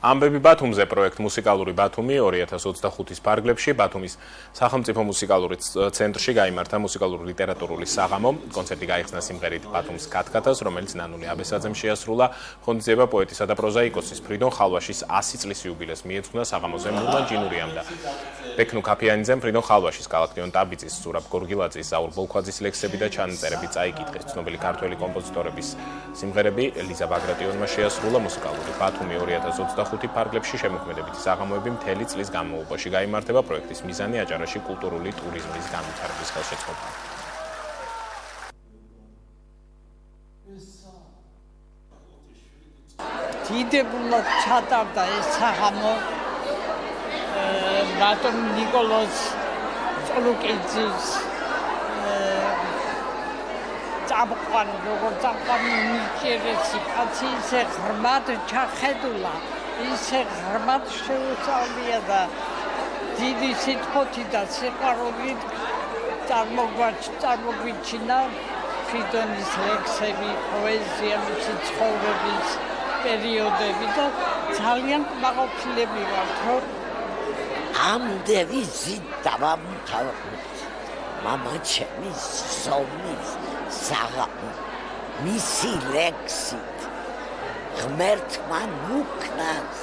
ამბები ბათუმზე პროექტ მუსიკალური ბათუმი 2025-ის ფარგლებში ბათუმის სახელმწიფო მუსიკალური ცენტრში გაიმართა მუსიკალური ლიტერატურული საღამო. კონცერტი გაიხსნა სიმღერით ბათუმს კათკათას, რომელიც ნანული აბესაძემ შეასრულა. ღონისძიება პოეტისა და პროზაიკოსის ფრიდონ ხალვაშის 100 წლის იუბილეს მიეძღვნა საღამოზე მურმან ჯინურიამ და ბექნუ ქაფიანიძემ ფრიდონ ხალვაშის, გალაქტიონ ტაბიძის, ზურაბ გორგილაძის, ზაურ ბოლქვაძის ლექსები და ჩანაწერები წაიკითხეს. ცნობილი ქართველი კომპოზიტორების სიმღერები ელიზა ბაგრატიონმა შეასრულა. მუსიკალური ბათუმი 2025 ფარგლებში შემოქმედებითი საღამოები მთელი წლის განმავლობაში გაიმართება. პროექტის მიზანი აჭარაში კულტურული ტურიზმის განვითარების ხელშეწყობა. დიდებულად ჩატარდა ეს საღამო ბატონ ნიკოლოზ წოლუკიძის წამყვანი, როგორც წამყვანი უჭერესი კაცი, ისე ღრმად ჩახედულა, ისე ღრმად შეუსწავლია და დიდი სიტყვოთი და სიყვარულით წარმოგვიჩინა ფრიდონის ლექსები, პოეზია, მისი ცხოვრების პერიოდები და ძალიან კმაყოფილები ვართ, რომ ამდენი ზით დავამთავროთ მამა ჩემის ზომის საღამო მისი ლექსით ღმერთმა ნუქნას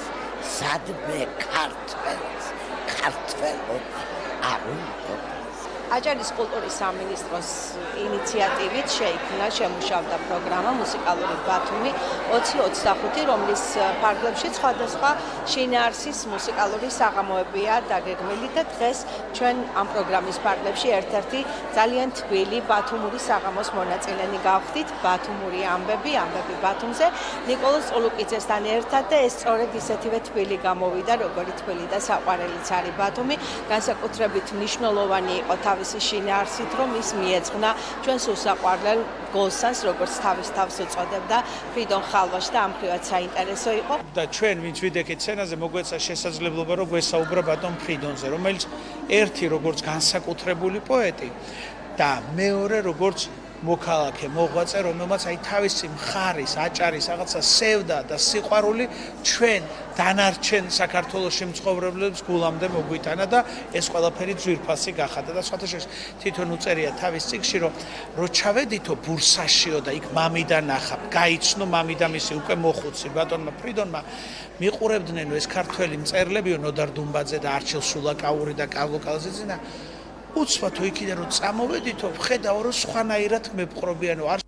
სადმე ქართველობა არ უნდა. აჭარის კულტურის სამინისტროს ინიციატივით შეიქმნა შემუშავდა პროგრამა მუსიკალური ბათუმი 2025, რომლის ფარგლებში სხვადასხვა შინაარსის მუსიკალური საღამოებია დაგეგმილი და დღეს ჩვენ ამ პროგრამის ფარგლებში ერთ-ერთი ძალიან თბილი ბათუმური საღამოს მონაწილენი გავხდით. ბათუმური ამბები ბათუმზე ნიკოლოზ წოლუკიძესთან ერთად და ეს სწორედ ისეთივე თბილი გამოვიდა, როგორი თბილი და საყვარელიც არის ბათუმი. განსაკუთრებით მნიშვნელოვანი იყო თავისი შინაარსით, რომ ის მიეძღვნა ჩვენს უსაყვარლელ გულსანს, როგორც თავის თავს უწოდებდა ფრიდონ ხალვაში და ამხრივად საინტერესო იყო. და ჩვენ ვინც ვიდექით სცენაზე მოგვეცა შესაძლებლობა, რომ გვესაუბრა ბატონ ფრიდონზე, რომელიც ერთი როგორც განსაკუთრებული პოეტი და მეორე როგორც მოქალაქე, მოღვაწე, რომელმაც თავისი მხარის, აჭარის რაღაცა სევდა და სიყვარული ჩვენ დანარჩენ საქართველოში მცხოვრებლებს გულამდე მოგვიტანა და ეს ყველაფერი ძვირფასი გახადა და სხვათა შორის თვითონ უწერია თავის წიგნში, რომ ჩავედითო ბურსაშიო და იქ მამიდა ნახა, გაიცნო მამიდა მისი უკვე მოხუცი ბატონმა ფრიდონმა მიყურებდნენ ეს ქართველი მწერლებიო ნოდარ დუმბაძე და არჩილ სულაკაური და კარლო კალზიძინა. უცბათო იქიდან რომ წამოვედითო, ხედავ რომ სხვანაირად მებყრობიანო არ